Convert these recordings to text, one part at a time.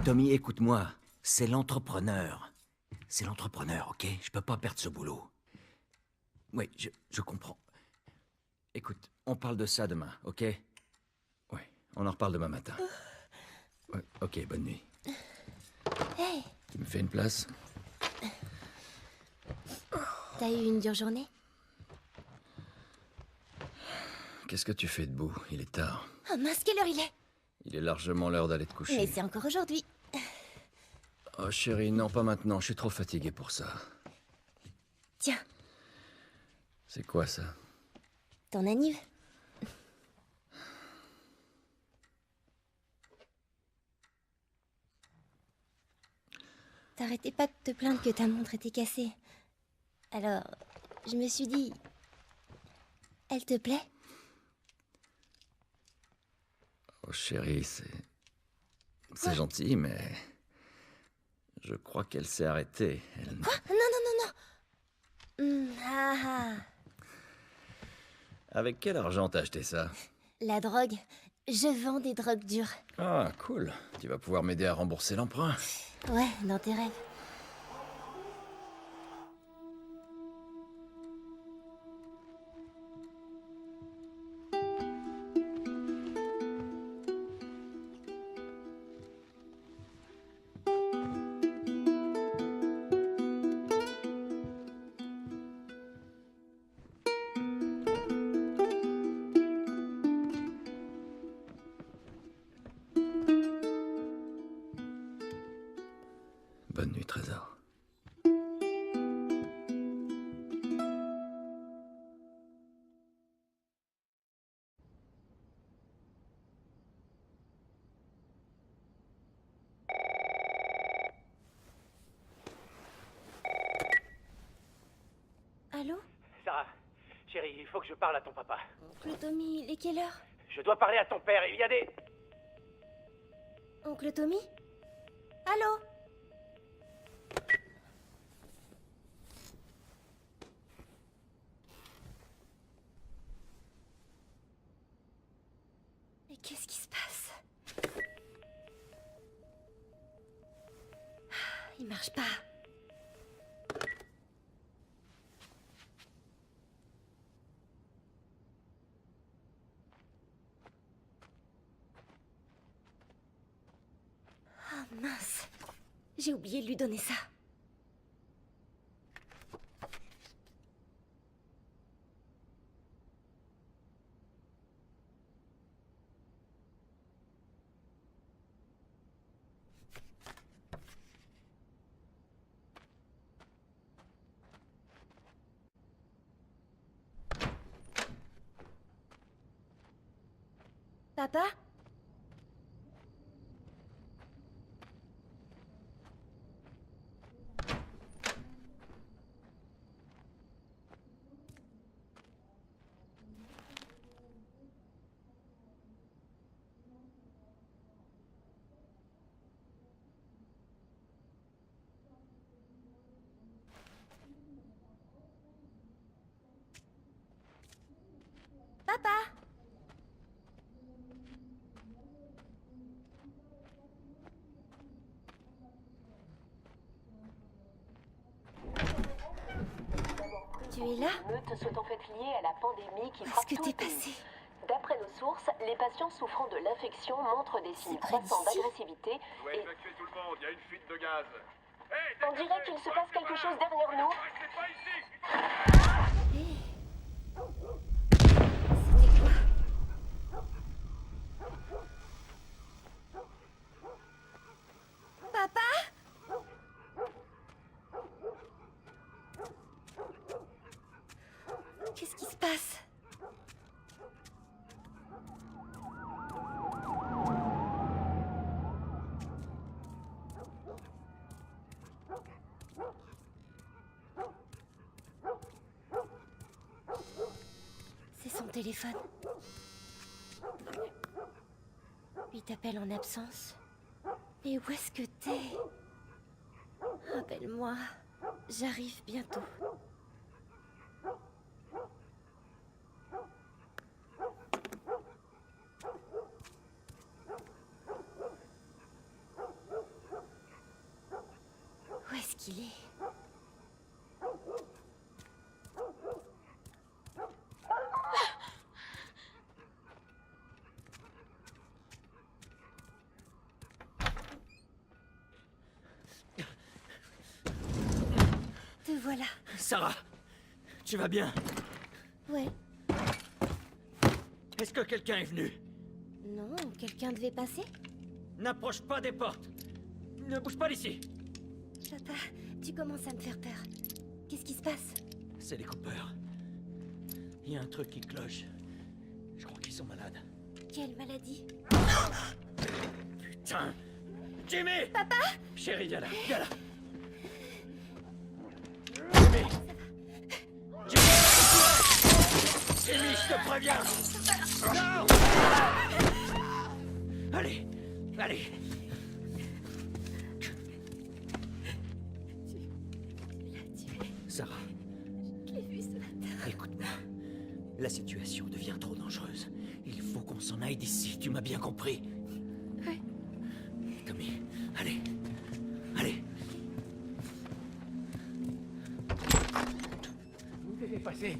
Tommy, écoute-moi. C'est l'entrepreneur. C'est l'entrepreneur, ok? Je peux pas perdre ce boulot. Oui, je comprends. Écoute, on parle de ça demain, ok? Ouais, on en reparle demain matin. Ouais, ok, bonne nuit. Hey, Tu me fais une place? t'as eu une dure journée? Qu'est-ce que tu fais debout? Il est tard. Oh mince, quelle heure il est? Il est largement l'heure d'aller te coucher. Mais c'est encore aujourd'hui. Oh chérie, non, pas maintenant. Je suis trop fatigué pour ça. Tiens, C'est quoi ça? ton anniv. T'arrêtais pas de te plaindre que ta montre était cassée. Alors, je me suis dit... Elle te plaît? Oh chérie, c'est gentil, mais... Je crois qu'elle s'est arrêtée. Elle... Quoi? Non. Ah ah. Avec quel argent t'as acheté ça? La drogue. Je vends des drogues dures. Ah, cool. Tu vas pouvoir m'aider à rembourser l'emprunt. Ouais, dans tes rêves. Bonne nuit, Trésor. Allô? Sarah, chérie, il faut que je parle à ton papa. Oncle Tommy, il est quelle heure? Je dois parler à ton père, il y a des... Oncle Tommy? Allô? Mais qu'est-ce qui se passe? Il marche pas. Ah mince. J'ai oublié de lui donner ça. Papa? Papa? Tu es là? Les meutes sont en fait liées à la pandémie qui Où est-ce frappe que tout t'es le pays. passé? D'après nos sources, les patients souffrant de l'infection montrent des signes près croissants d'ici. d'agressivité On doit et évacuer tout le monde, il y a une fuite de gaz. on dirait qu'il se passe quelque chose derrière nous. Restez pas ici. Hé. C'était quoi? Papa? Qu'est-ce qui se passe? C'est son téléphone. Il t'appelle en absence. Mais où est-ce que t'es? Rappelle-moi. J'arrive bientôt. Où est-ce qu'il est? Te voilà. Sarah, tu vas bien? Ouais. Est-ce que quelqu'un est venu? Non, quelqu'un devait passer? N'approche pas des portes. Ne bouge pas d'ici. Papa, tu commences à me faire peur. Qu'est-ce qui se passe? C'est les coupeurs. Il y a un truc qui cloche. Je crois qu'ils sont malades. Quelle maladie? Putain! Jimmy! Papa! Chérie, viens là, viens là. Jimmy! Jimmy! Jimmy, je te préviens! Non! Allez, allez. Sarah, Je l'ai vu ce matin. écoute-moi. La situation devient trop dangereuse. Il faut qu'on s'en aille d'ici, tu m'as bien compris. Ouais. Tommy, allez. Allez. Où t'es passé?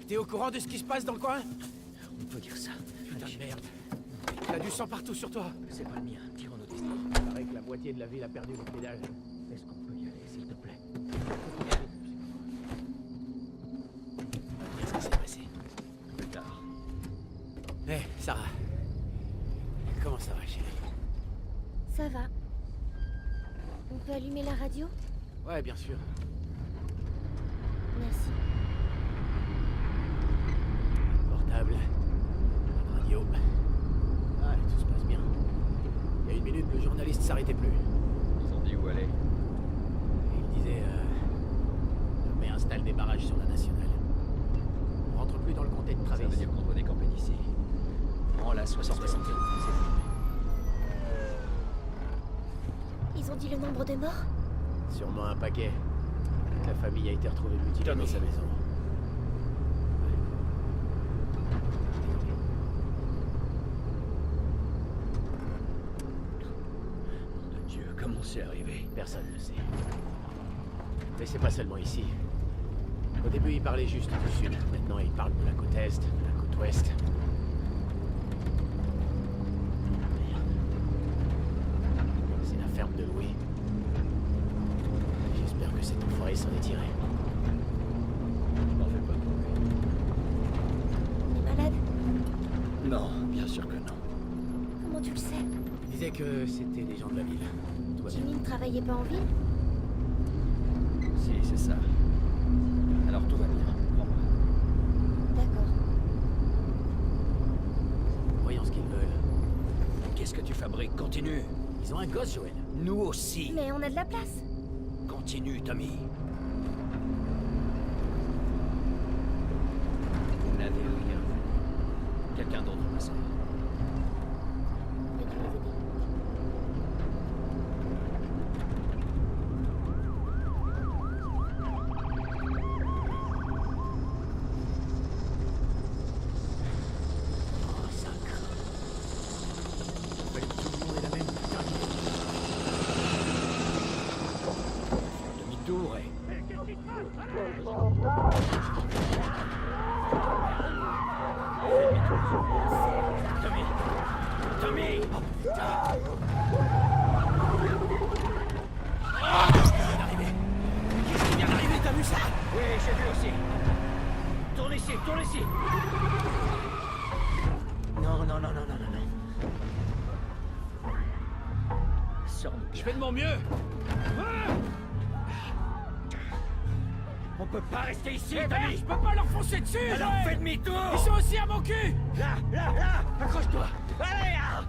T'es au courant de ce qui se passe dans le coin? On peut dire ça. Putain de merde. T'as du sang partout sur toi. C'est pas le mien, tirons nos destins. Il paraît que la moitié de la ville a perdu le pédale. Est-ce qu'on peut y aller, s'il te plaît? Qu'est-ce qui s'est passé? Plus tard. Hé, Sarah. Comment ça va, chérie? Ça va. On peut allumer la radio? Ouais, bien sûr. Merci. Portable. Pas de radio. Ah, tout se passe bien. Il y a une minute, le journaliste s'arrêtait plus. Ils ont dit où aller. Et il disait, mais installe des barrages sur la nationale. On rentre plus dans le comté de Ça Travis. veut dire qu'on doit décamper d'ici. Prends la 61. Ils ont dit le nombre de morts? Sûrement un paquet. La famille a été retrouvée mutilée dans Tommy. sa maison. Mon Dieu, comment c'est arrivé? Personne ne sait. Mais c'est pas seulement ici. Au début, il parlait juste du sud. Maintenant, il parle de la côte est, de la côte ouest. Merde. C'est la ferme de Louis. J'espère que cet enfoiré s'en est tiré. Je m'en fais pas trop. On est malade? Non, bien sûr que non. Comment tu le sais? Il disait que c'était des gens de la ville. Tout va bien. Jimmy ne travaillait pas en ville? Si, c'est ça. Alors tout va bien. Prends-moi. D'accord. Voyons ce qu'ils veulent. Qu'est-ce que tu fabriques? Continue. Ils ont un gosse, Joël. Nous aussi. Mais on a de la place. Continue, Tommy. Vous n'avez rien vu. Quelqu'un d'autre, ma sœur. Peux-tu les aider? Oh, ça craint. Il fallait que tout le monde ait la même putain d'idée. Demi-tour et... Tommy! Tommy! Qu'est-ce qui vient d'arriver? T'as vu ça? Oui, j'ai vu aussi. Tourne ici, tourne ici. Non, non, non, non, non, non, non. Sors-nous. Je fais de mon mieux. On peut pas rester ici, Eh Tommy. merde, je peux pas leur foncer dessus. Alors ouais. fais demi-tour. Ils sont aussi à mon cul. Là, là, là. Accroche-toi. Allez, ah.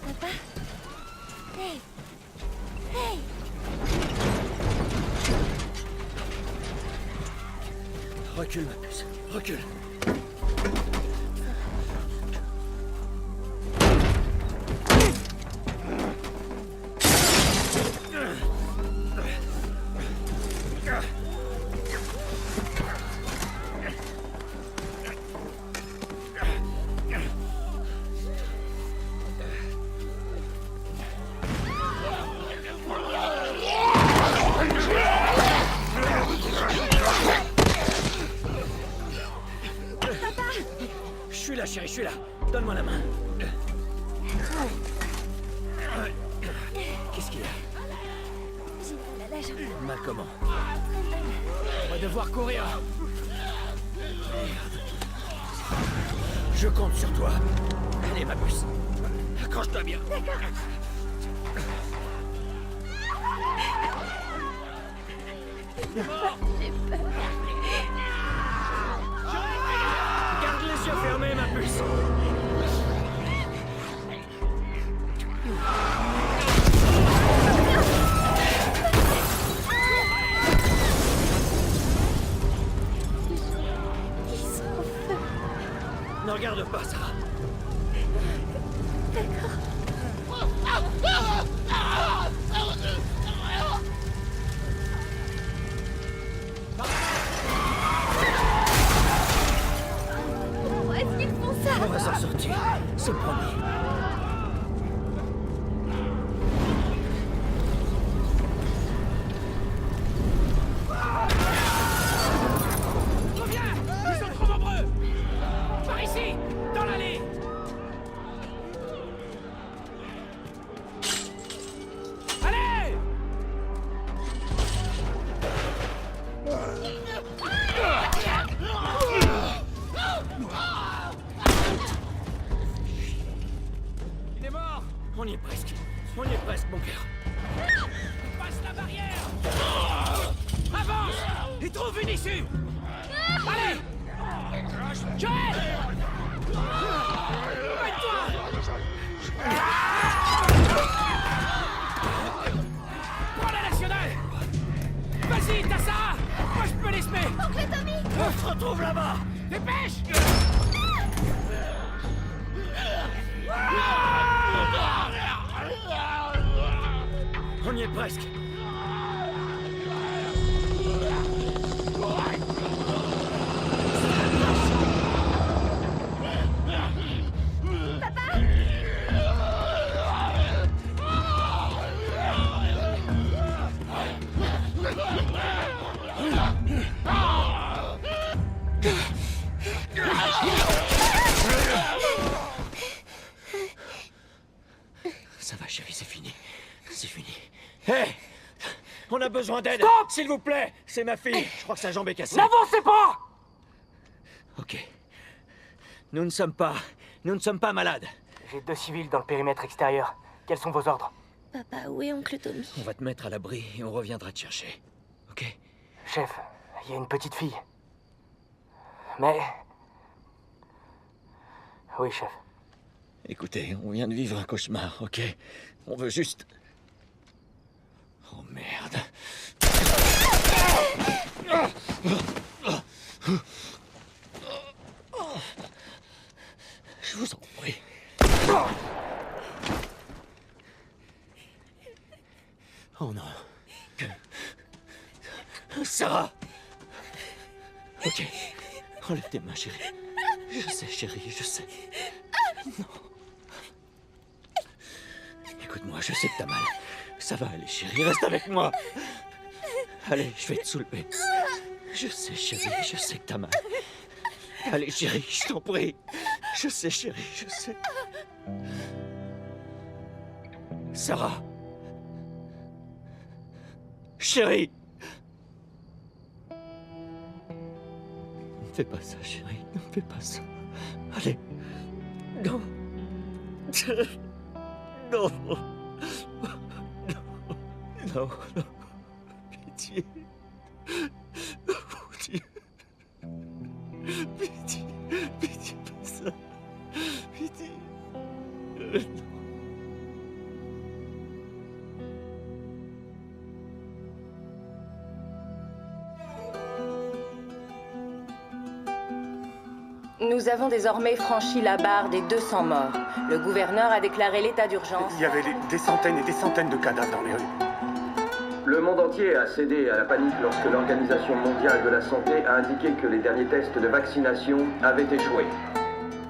Papa? Hey! Hey! Recule, ma puce. Recule. Je suis là, chérie, je suis là. Donne-moi la main. Qu'est-ce qu'il y a? J'ai mal à la jambe. Mal comment? On va devoir courir. Je compte sur toi. Allez, ma puce. Accroche-toi bien. Garde les yeux fermés, ma puce. Ils sont en feu. Ne regarde pas, Sarah. Pourquoi est-ce qu'ils font ça? On va s'en sortir. C'est promis. Reviens. Ils sont trop nombreux. Par ici, dans l'allée. Allez. Il est mort. On y est presque. On y est presque, mon cœur. Passe la barrière. Avance. Et trouve une issue. Allez. Joël. Mets-toi. Prends la nationale. Vas-y, t'as ça. Moi, je peux les semer. Oncle Tommy! On se retrouve là-bas. Dépêche. On y est presque. Ça va, chérie, c'est fini. C'est fini. Hé! On a besoin d'aide! Stop! S'il vous plaît! C'est ma fille! Je crois que sa jambe est cassée. N'avancez pas. Ok. Nous ne sommes pas malades. J'ai 2 civils dans le périmètre extérieur. Quels sont vos ordres? Papa, où est oncle Tommy? On va te mettre à l'abri et on reviendra te chercher. Ok? Chef, il y a une petite fille. Mais... Oui, chef. Écoutez, on vient de vivre un cauchemar, ok? On veut juste... Oh merde. Je vous en prie. Oh non. Sarah! Ok. Enlève tes mains, chérie. Je sais, chérie, je sais. Non. Écoute-moi, je sais que t'as mal. Ça va aller, chérie, reste avec moi. Allez, je vais te soulever. Je sais, chérie, je sais que t'as mal. Allez, chérie, je t'en prie. Je sais, chérie, je sais. Sarah. Chérie. Ne fais pas ça, chérie, ne fais pas ça. Allez. Non. Non. Non, non. Pitié. Mon Dieu. Pitié. Pitié, pas ça. Pitié. Non. Nous avons désormais franchi la barre des 200 morts. Le gouverneur a déclaré l'état d'urgence. Il y avait des centaines et des centaines de cadavres dans les rues. Le monde entier a cédé à la panique lorsque l'Organisation mondiale de la santé a indiqué que les derniers tests de vaccination avaient échoué.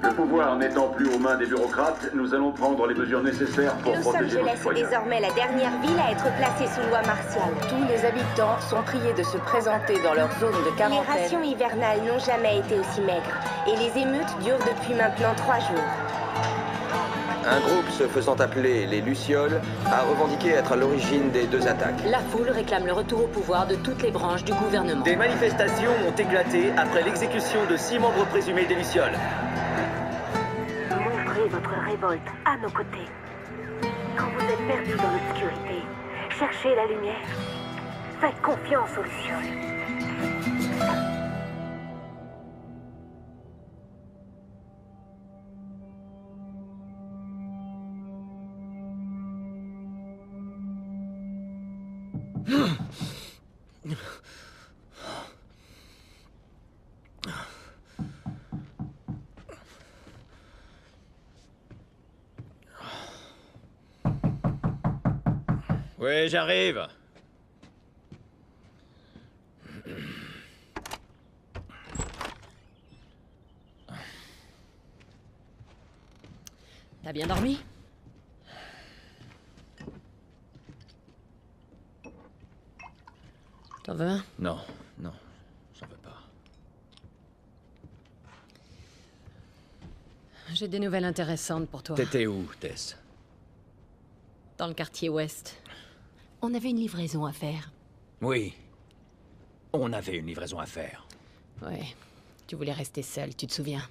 Le pouvoir n'étant plus aux mains des bureaucrates, nous allons prendre les mesures nécessaires pour Los protéger nos Angeles est citoyens. désormais la dernière ville à être placée sous loi martiale. Tous les habitants sont priés de se présenter dans leur zone de Les quarantaine. rations hivernales n'ont jamais été aussi maigres. Et les émeutes durent depuis maintenant 3 jours. Un groupe se faisant appeler les Lucioles a revendiqué être à l'origine des 2 attaques. La foule réclame le retour au pouvoir de toutes les branches du gouvernement. Des manifestations ont éclaté après l'exécution de 6 membres présumés des Lucioles. Montrez votre révolte à nos côtés. Quand vous êtes perdu dans l'obscurité, cherchez la lumière. Faites confiance aux Lucioles. Oui, j'arrive. T'as bien dormi? T'en veux un? Non, non, j'en veux pas. J'ai des nouvelles intéressantes pour toi. T'étais où, Tess? Dans le quartier ouest. On avait une livraison à faire. Oui. On avait une livraison à faire. Ouais. Tu voulais rester seul, tu te souviens?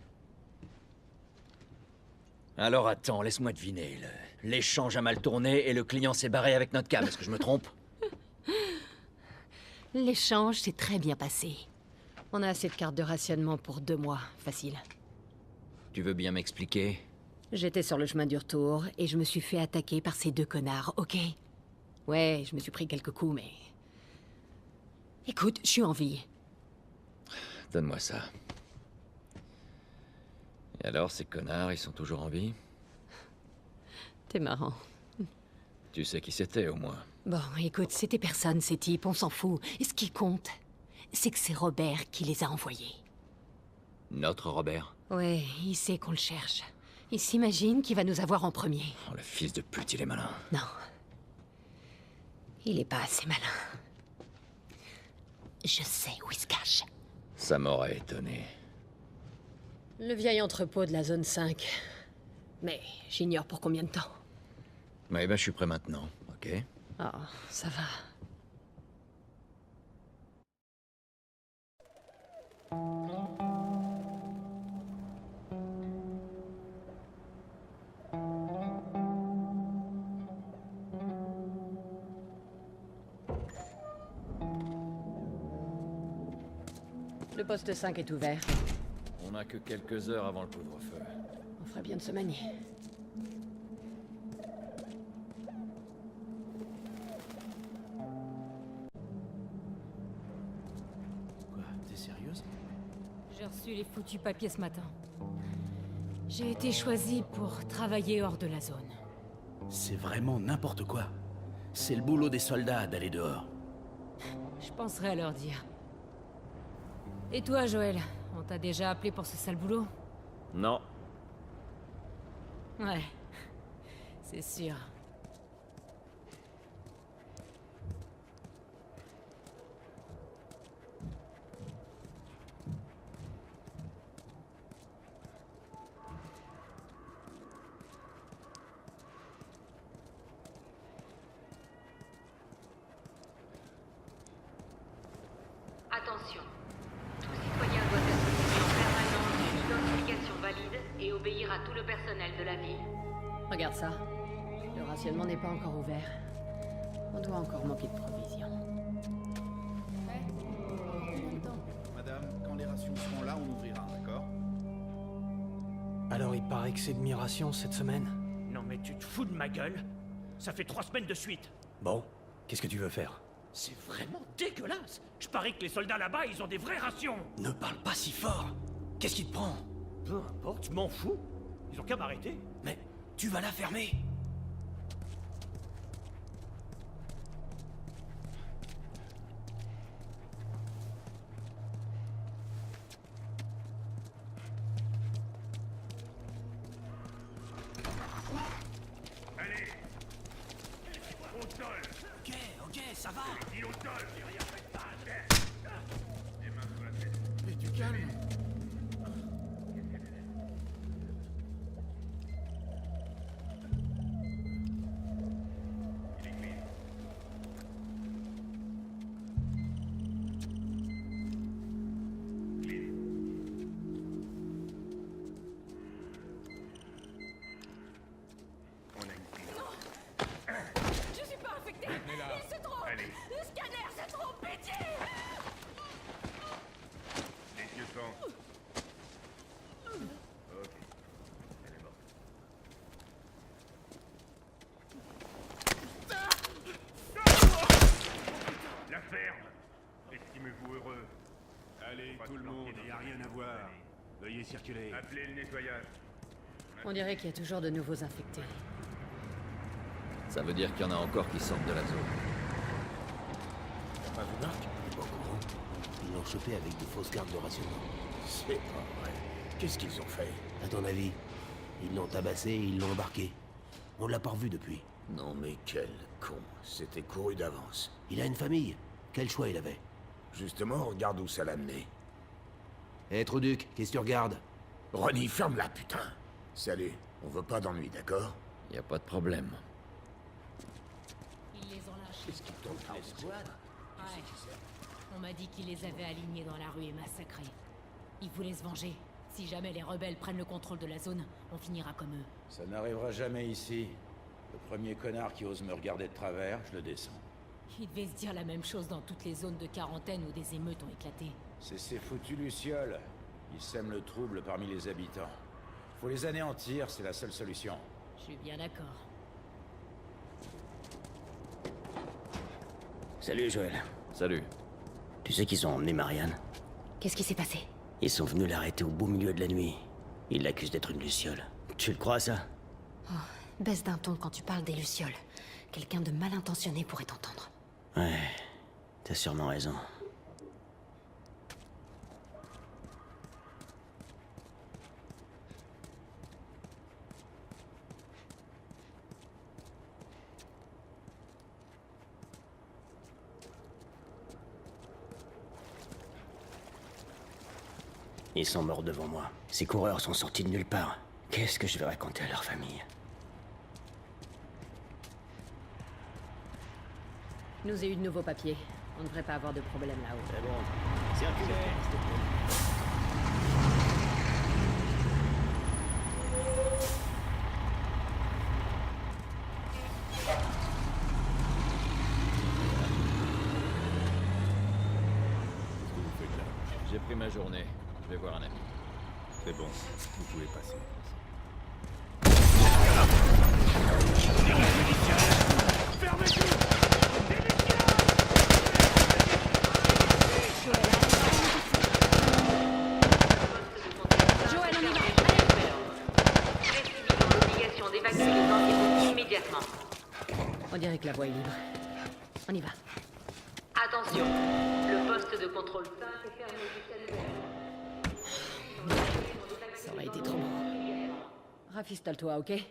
Alors attends, laisse-moi deviner. L'échange a mal tourné et le client s'est barré avec notre cam. Est-ce que je me trompe? L'échange s'est très bien passé. On a assez de cartes de rationnement pour 2 mois. Facile. Tu veux bien m'expliquer? J'étais sur le chemin du retour et je me suis fait attaquer par ces 2 connards, ok? Ouais, je me suis pris quelques coups, mais... Écoute, je suis en vie. Donne-moi ça. Et alors, ces connards, ils sont toujours en vie? T'es marrant. Tu sais qui c'était, au moins. Bon, écoute, c'était personne, ces types, on s'en fout. Et ce qui compte, c'est que c'est Robert qui les a envoyés. Notre Robert? Ouais, il sait qu'on le cherche. Il s'imagine qu'il va nous avoir en premier. Oh, le fils de pute, il est malin. Non. Il est pas assez malin. Je sais où il se cache. Ça m'aurait étonné. Le vieil entrepôt de la zone 5. Mais j'ignore pour combien de temps. Ouais, ben, je suis prêt maintenant, ok? Oh, ça va. Le poste 5 est ouvert. On n'a que quelques heures avant le couvre-feu. On ferait bien de se manier. Quoi, t'es sérieuse? J'ai reçu les foutus papiers ce matin. J'ai été choisie pour travailler hors de la zone. C'est vraiment n'importe quoi. C'est le boulot des soldats d'aller dehors. Je penserai à leur dire. Et toi, Joël, on t'a déjà appelé pour ce sale boulot? Non. Ouais, c'est sûr. Attention, tout citoyen doit être munis en permanence d'une identification valide et obéir à tout le personnel de la ville. Regarde ça. Le rationnement n'est pas encore ouvert. On doit encore manquer de provisions. Madame, quand les rations seront là, on ouvrira, d'accord? Alors il paraît que c'est demi-ration cette semaine? Non mais tu te fous de ma gueule? Ça fait 3 semaines de suite. Bon, qu'est-ce que tu veux faire? C'est vraiment dégueulasse. Je parie que les soldats là-bas, ils ont des vraies rations. Ne parle pas si fort. Qu'est-ce qui te prend? Peu importe, je m'en fous. Ils ont qu'à m'arrêter. Mais tu vas la fermer. Allez. Au sol. Ok, ça va. Dis au sol, j'ai rien fait de mal. Les mains sur la tête. Mais du calme. Je suis pas infectée. Il se trompe. Allez. Le scanner s'est trompé. Pitié. Les yeux pans. Ok. Elle est morte. La ferme. Estimez-vous heureux. Allez, tout le monde, il n'y a rien à voir. Veuillez circuler. Appelez le nettoyage. On dirait qu'il y a toujours de nouveaux infectés. Ça veut dire qu'il y en a encore qui sortent de la zone. Pas vu Marc? Il est pas au courant. Ils l'ont chopé avec des fausses cartes de rationnement. C'est pas vrai. Qu'est-ce qu'ils ont fait? À ton avis? Ils l'ont tabassé et ils l'ont embarqué. On l'a pas revu depuis. Non mais quel con. C'était couru d'avance. Il a une famille. Quel choix il avait? Justement, regarde où ça l'a amené. Hé, Trouduc, qu'est-ce que tu regardes? Ronnie, ferme-la, putain. Salut, on veut pas d'ennui, d'accord? Y a pas de problème. Ils les ont lâchés. Qu'est-ce qui tombe par l'escouade? Ouais. On m'a dit qu'ils les avaient alignés dans la rue et massacrés. Ils voulaient se venger. Si jamais les rebelles prennent le contrôle de la zone, on finira comme eux. Ça n'arrivera jamais ici. Le premier connard qui ose me regarder de travers, je le descends. Ils devaient se dire la même chose dans toutes les zones de quarantaine où des émeutes ont éclaté. C'est ces foutus lucioles. Ils sèment le trouble parmi les habitants. Faut les anéantir, c'est la seule solution. Je suis bien d'accord. Salut, Joël. Salut. Tu sais qu'ils ont emmené Marianne? Qu'est-ce qui s'est passé? Ils sont venus l'arrêter au beau milieu de la nuit. Ils l'accusent d'être une luciole. Tu le crois, ça? Oh, baisse d'un ton quand tu parles des lucioles. Quelqu'un de mal intentionné pourrait t'entendre. Ouais, t'as sûrement raison. Ils sont morts devant moi. Ces coureurs sont sortis de nulle part. Qu'est-ce que je vais raconter à leur famille? Nous avons eu de nouveaux papiers. On ne devrait pas avoir de problème là-haut. C'est bon. Circulez. J'ai pris ma journée. Je vais voir un ami. C'est bon, vous pouvez passer. Joël, on y va. Précisez l'obligation d'évacuer les environs immédiatement. On dirait que la voie est libre. On y va. Attention, le poste de contrôle 5 est fermé jusqu'à 9h. Ça aurait été trop bon. Rafistole-toi, ok? Il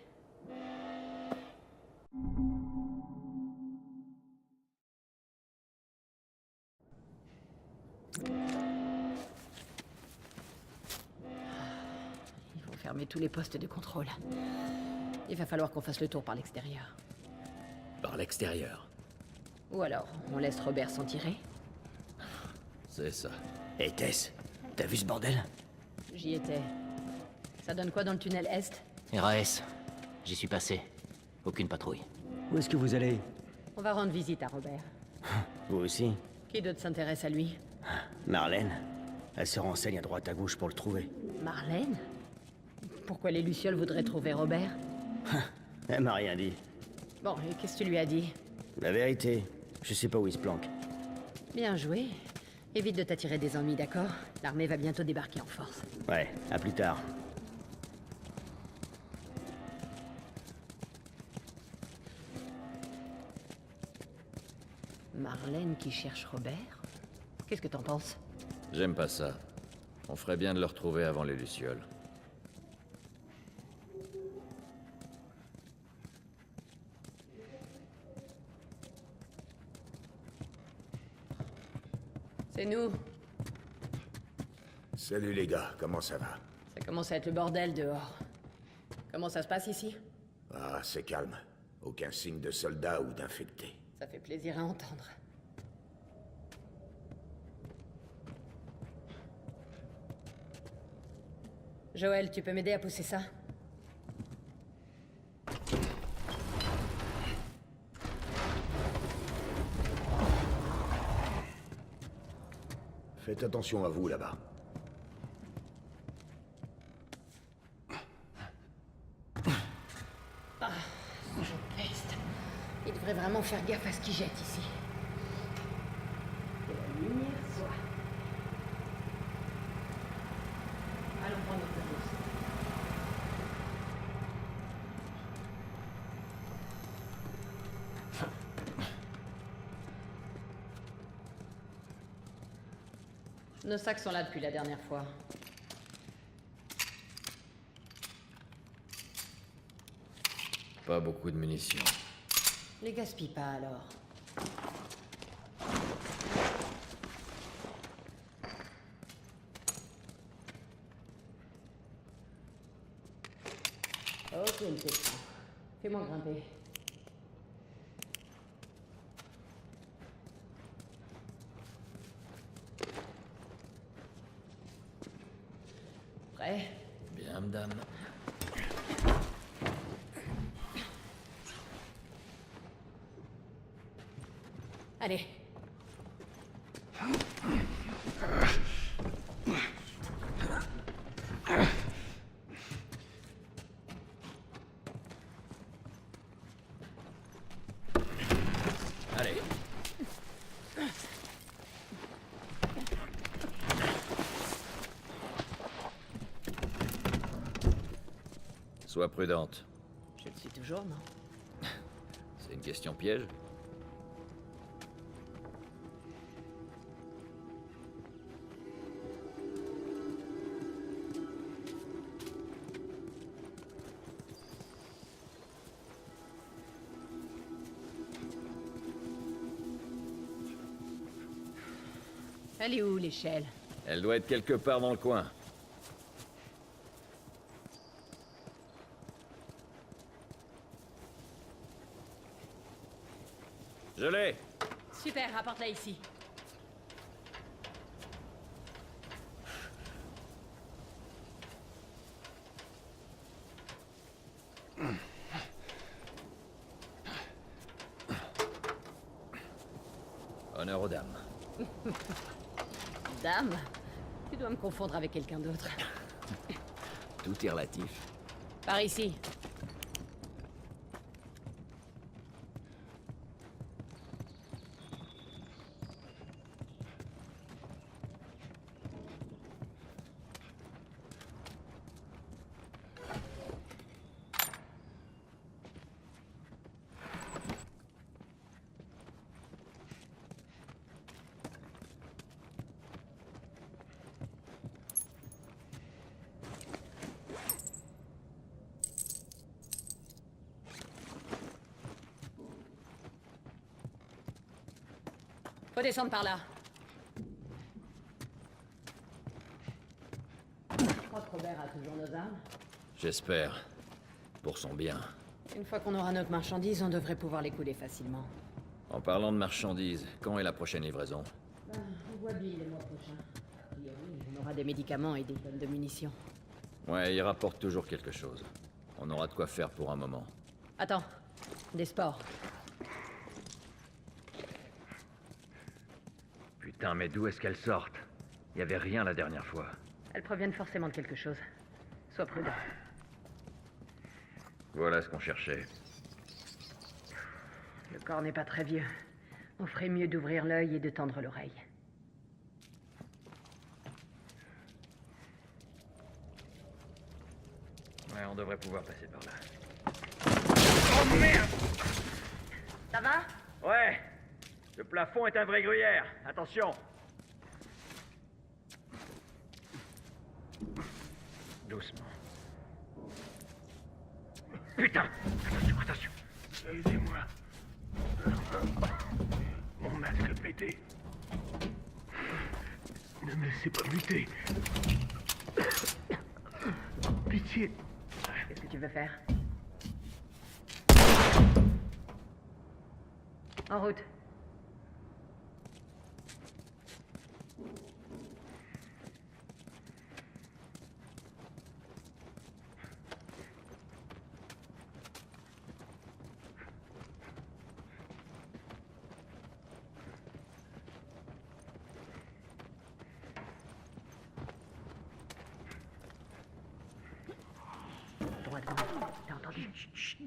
faut fermer tous les postes de contrôle. Il va falloir qu'on fasse le tour par l'extérieur. Par l'extérieur. Ou alors, on laisse Robert s'en tirer? C'est ça. Hé Tess, t'as vu ce bordel? J'y étais. Ça donne quoi dans le tunnel Est? RAS. J'y suis passé. Aucune patrouille. Où est-ce que vous allez? On va rendre visite à Robert. Vous aussi? Qui d'autre s'intéresse à lui? Marlène. Elle se renseigne à droite à gauche pour le trouver. Marlène? Pourquoi les Lucioles voudraient trouver Robert? Elle m'a rien dit. Bon, et qu'est-ce que tu lui as dit? La vérité, je sais pas où il se planque. Bien joué. Évite de t'attirer des ennuis, d'accord? L'armée va bientôt débarquer en force. Ouais, à plus tard. Marlène qui cherche Robert? Qu'est-ce que t'en penses? J'aime pas ça. On ferait bien de le retrouver avant les Lucioles. C'est nous. Salut les gars, comment ça va? Ça commence à être le bordel dehors. Comment ça se passe ici? Ah, c'est calme. Aucun signe de soldats ou d'infectés. Ça fait plaisir à entendre. Joël, tu peux m'aider à pousser ça? Faites attention à vous là-bas. Ah, je peste. Il devrait vraiment faire gaffe à ce qu'il jette ici. Que la lumière soit. Allons prendre notre pause. Nos sacs sont là depuis la dernière fois. Pas beaucoup de munitions. Les gaspille pas alors. Ok, le pétrin. Fais-moi grimper. Prêt? Bien, madame. Allez. Allez. Sois prudente. Je le suis toujours, non? C'est une question piège? Elle est où, l'échelle? Elle doit être quelque part dans le coin. Je l'ai. Super, apporte-la ici. Honneur aux dames. Dame? Tu dois me confondre avec quelqu'un d'autre. Tout est relatif. Par ici. Faut descendre par là. Je crois que Robert a toujours nos armes. J'espère. Pour son bien. Une fois qu'on aura notre marchandise, on devrait pouvoir les couler facilement. En parlant de marchandises, quand est la prochaine livraison? On voit Bill le mois prochain. A priori, on aura des médicaments et des tonnes de munitions. Ouais, il rapporte toujours quelque chose. On aura de quoi faire pour un moment. Attends, des sports. Putain, mais d'où est-ce qu'elles sortent? Y avait rien la dernière fois. Elles proviennent forcément de quelque chose. Sois prudent. Voilà ce qu'on cherchait. Le corps n'est pas très vieux. On ferait mieux d'ouvrir l'œil et de tendre l'oreille. Ouais, on devrait pouvoir passer par là. Oh merde! Ça va? Ouais! Le plafond est un vrai gruyère. Attention! Doucement. Putain! Attention, attention! Aidez-moi. Mon masque pété. Ne me laissez pas buter. Pitié. Qu'est-ce que tu veux faire? En route. Droit devant. T'as entendu? Chut.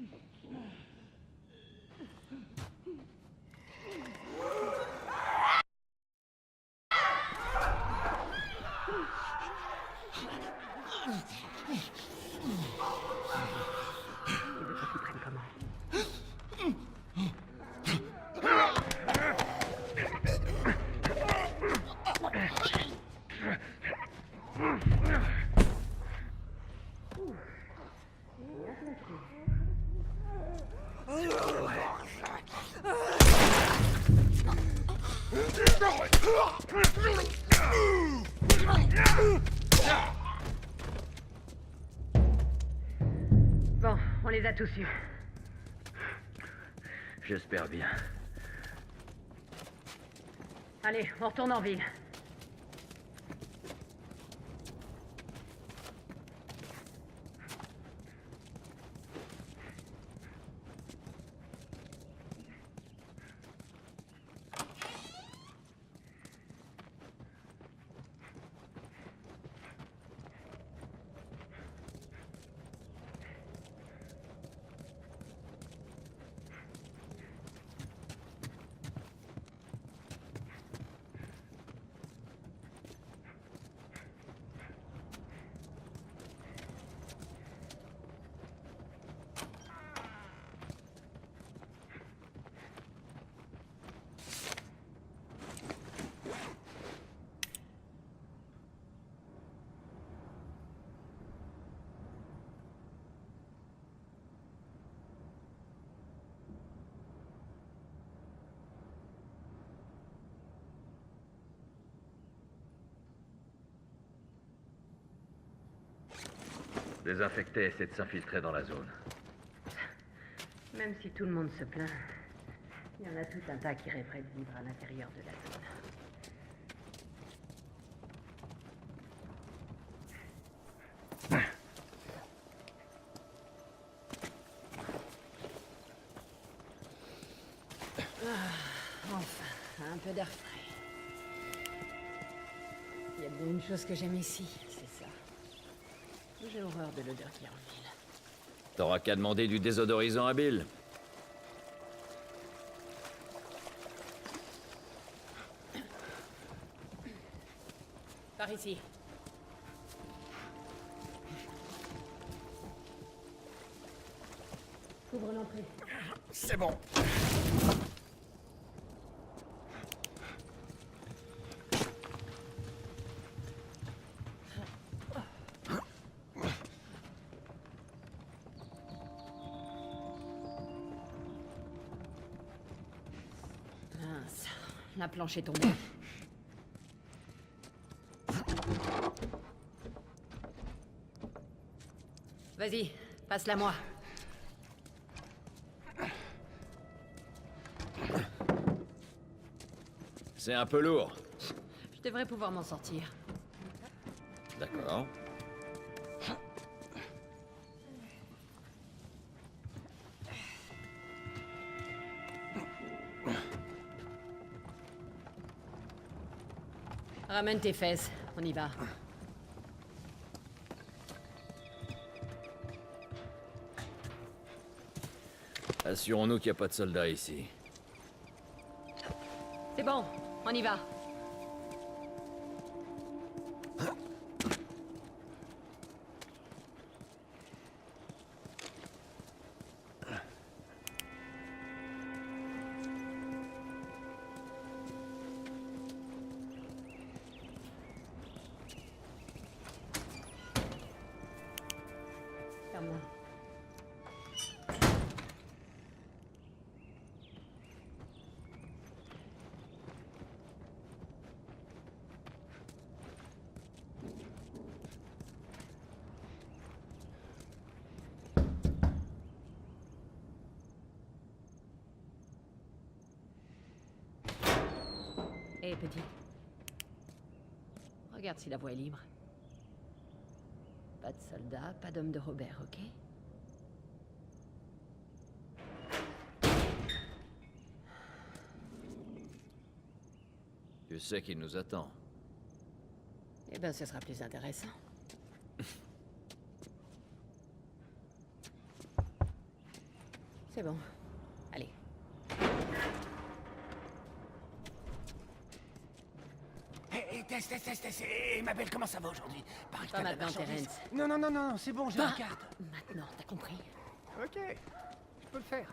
Bon, on les a tous eus. J'espère bien. Allez, on retourne en ville. Désinfecter, c'est de s'infiltrer dans la zone. Même si tout le monde se plaint, il y en a tout un tas qui rêveraient de vivre à l'intérieur de la zone. Enfin, un peu d'air frais. Il y a bien une chose que j'aime ici, c'est ça. J'ai horreur de l'odeur qui est en ville. T'auras qu'à demander du désodorisant à Bill. Par ici. Ouvre l'entrée. C'est bon. La planche est tombée. Vas-y, passe-la moi. C'est un peu lourd. Je devrais pouvoir m'en sortir. D'accord. Ramène tes fesses, on y va. Assurons-nous qu'il n'y a pas de soldats ici. C'est bon, on y va. Ferme-la. Hé, petit. Regarde si la voie est libre. Pas de soldats, pas d'homme de Robert, ok? Tu sais qu'il nous attend. Eh ben, ce sera plus intéressant. C'est bon. Allez. Hé, Tess, et ma belle, comment ça va aujourd'hui? Pareil que Pas t'as de la maintenant, marchandise. Terence. Non, c'est bon, j'ai la carte. Maintenant, t'as compris? Ok, je peux le faire.